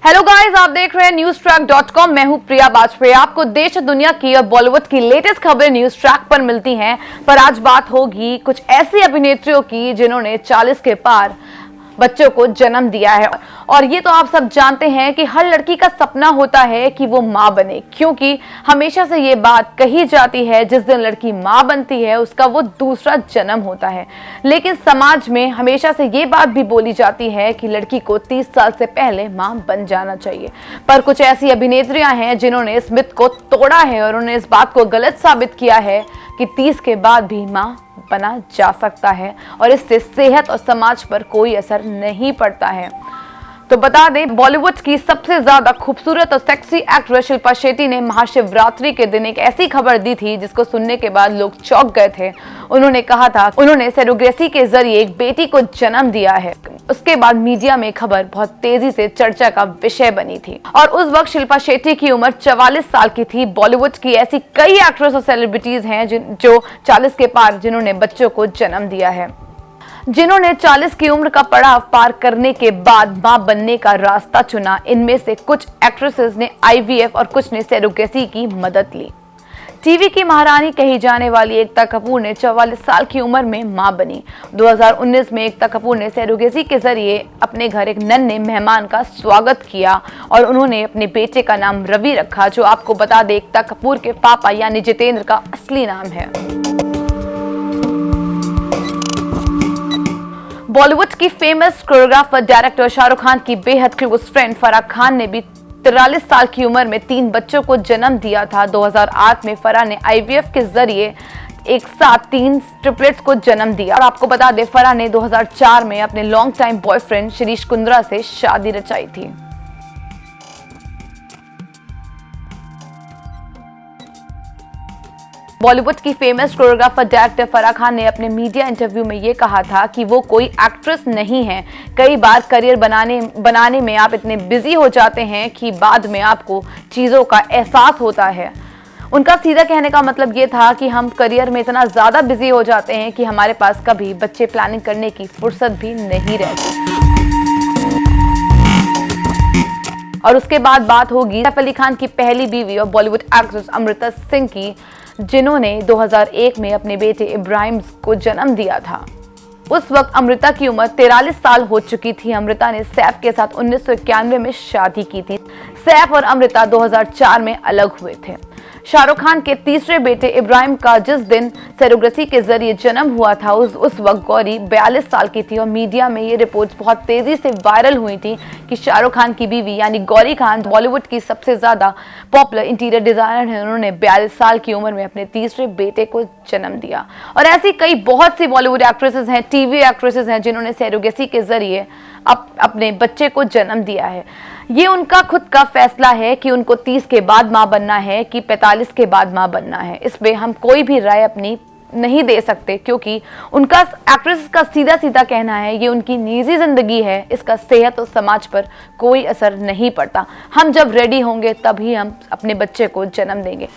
Hello guys, आप देख रहे हैं newstrack.com। मैं हूं प्रिया बाजपेयी। आपको देश दुनिया की और बॉलीवुड की लेटेस्ट खबरें न्यूज ट्रैक पर मिलती हैं। पर आज बात होगी कुछ ऐसी अभिनेत्रियों की जिन्होंने 40 के पार बच्चों को जन्म दिया है। और ये तो आप सब जानते हैं कि हर लड़की का सपना होता है कि वो माँ बने, क्योंकि हमेशा से ये बात कही जाती है जिस दिन लड़की माँ बनती है उसका वो दूसरा जन्म होता है। लेकिन समाज में हमेशा से ये बात भी बोली जाती है कि लड़की को 30 साल से पहले माँ बन जाना चाहिए। पर कुछ ऐसी अभिनेत्रियां हैं जिन्होंने इस मिथ को तोड़ा है और उन्होंने इस बात को गलत साबित किया है कि 30 के बाद भी माँ बना जा सकता है और इससे सेहत और समाज पर कोई असर नहीं पड़ता है। तो बता दें, बॉलीवुड की सबसे ज्यादा खूबसूरत और सेक्सी एक्ट्रेस शिल्पा शेट्टी ने महाशिवरात्रि के दिन एक ऐसी खबर दी थी जिसको सुनने के बाद लोग चौंक गए थे। उन्होंने कहा था उन्होंने सरोगेसी के जरिए एक बेटी को जन्म दिया है। उसके बाद मीडिया में खबर बहुत तेजी से चर्चा का विषय बनी थी और उस वक्त शिल्पा शेट्टी की उम्र 44 साल की थी। बॉलीवुड की ऐसी कई एक्ट्रेस और सेलिब्रिटीज हैं जो 40 के पार जिन्होंने बच्चों को जन्म दिया है, जिन्होंने 40 की उम्र का पड़ाव पार करने के बाद मां बनने का रास्ता चुना। इनमें से कुछ एक्ट्रेसेस ने IVF और कुछ ने सरोगेसी की मदद ली। टीवी की महारानी कही जाने वाली एकता कपूर ने 44 साल की उम्र में मां बनी। 2019 में एकता कपूर ने सरोगेसी के जरिए अपने घर एक नन्हे मेहमान का स्वागत किया और उन्होंने अपने बेटे का नाम रवि रखा, जो आपको बता दें एकता कपूर के पापा यानी जितेंद्र का असली नाम है। बॉलीवुड की famous choreographer director Shahrukh Khan की बेहद क्लोज फ्रेंड फराह खान ने भी 43 साल की उम्र में 3 बच्चों को जन्म दिया था। 2008 में फराह ने IVF के जरिए एक साथ 3 ट्रिपलेट्स को जन्म दिया। और आपको बता दें, फराह ने 2004 में अपने long time boyfriend Shirish Kundra से शादी रचाई थी। बॉलीवुड की famous choreographer director Farah Khan ने अपने मीडिया इंटरव्यू में ये कहा था कि वो कोई एक्ट्रेस नहीं है। कई बार करियर बनाने में आप इतने बिजी हो जाते हैं कि बाद में आपको चीज़ों का एहसास होता है। उनका सीधा कहने का मतलब ये था कि हम करियर में इतना ज़्यादा बिजी हो जाते हैं कि हमारे पास कभी बच्चे प्लानिंग करने की फुर्सत भी नहीं रहती। और उसके बाद बात होगी सैफ अली खान की पहली बीवी और बॉलीवुड एक्ट्रेस अमृता सिंह की, जिन्होंने 2001 में अपने बेटे इब्राहिम को जन्म दिया था। उस वक्त अमृता की उम्र 43 साल हो चुकी थी। अमृता ने सैफ के साथ 1991 में शादी की थी। सैफ और अमृता 2004 में अलग हुए थे। शाहरुख खान के तीसरे बेटे इब्राहिम का जिस दिन सरोगेसी के जरिए जन्म हुआ था उस वक्त गौरी 42 साल की थी और मीडिया में ये रिपोर्ट्स बहुत तेजी से वायरल हुई थी कि शाहरुख खान की बीवी यानी गौरी खान बॉलीवुड की सबसे ज्यादा पॉपुलर इंटीरियर डिजाइनर है। उन्होंने 42 साल की उम्र में अपने तीसरे बेटे को जन्म दिया। और ऐसी कई बहुत सी बॉलीवुड एक्ट्रेसेस हैं, टीवी एक्ट्रेसेस हैं जिन्होंने सरोगेसी के जरिए अपने बच्चे को जन्म दिया है। ये उनका खुद का फैसला है कि उनको 30 के बाद मां बनना है कि 45 के बाद मां बनना है। इसमें हम कोई भी राय अपनी नहीं दे सकते, क्योंकि उनका एक्ट्रेस का सीधा सीधा कहना है ये उनकी निजी जिंदगी है, इसका सेहत और समाज पर कोई असर नहीं पड़ता। हम जब रेडी होंगे तभी हम अपने बच्चे को जन्म देंगे।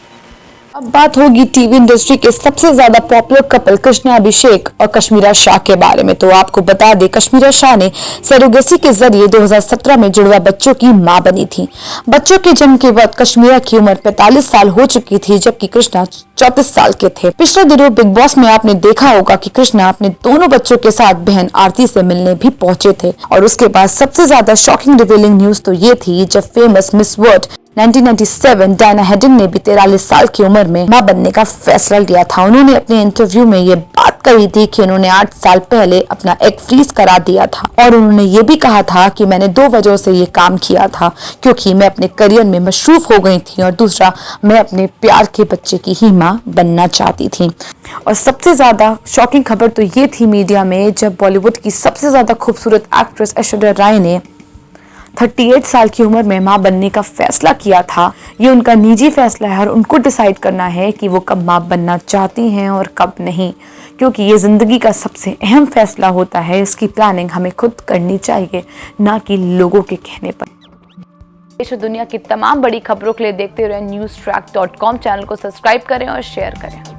अब बात होगी टीवी इंडस्ट्री के सबसे ज्यादा पॉपुलर कपल कृष्णा अभिषेक और कश्मीरा शाह के बारे में। तो आपको बता दें, कश्मीरा शाह ने सरोगेसी के जरिए 2017 में जुड़वा बच्चों की मां बनी थी। बच्चों के जन्म के बाद कश्मीरा की उम्र 45 साल हो चुकी थी, जबकि कृष्णा 34 साल के थे। पिछले दिनों बिग बॉस में आपने देखा होगा कि कृष्णा अपने दोनों बच्चों के साथ बहन आरती से मिलने भी पहुंचे थे। और उसके बाद सबसे ज्यादा शॉकिंग रिवीलिंग न्यूज तो ये थी जब famous miss world 1997 Diana Hayden ने भी 43 साल की उम्र में मां बनने का फैसला लिया था। उन्होंने अपने इंटरव्यू में ये बात कही थी कि उन्होंने 8 साल पहले अपना एग फ्रीज करा दिया था और उन्होंने ये भी कहा था कि मैंने 2 वजहों से ये काम किया था, क्योंकि मैं अपने करियर में मशरूफ हो गई थी और दूसरा मैं अपने प्यार के बच्चे की ही मां बनना चाहती थी। और सबसे ज्यादा शॉकिंग खबर तो ये थी मीडिया में जब बॉलीवुड की सबसे ज्यादा खूबसूरत एक्ट्रेस ऐश्वर्या राय ने 38 साल की उम्र में मां बनने का फैसला किया था। ये उनका निजी फैसला है और उनको डिसाइड करना है कि वो कब मां बनना चाहती हैं और कब नहीं, क्योंकि ये जिंदगी का सबसे अहम फैसला होता है। इसकी प्लानिंग हमें खुद करनी चाहिए, ना कि लोगों के कहने पर। देश और दुनिया की तमाम बड़ी खबरों के लिए देखते रहे newstrack.com। चैनल को सब्सक्राइब करें और शेयर करें।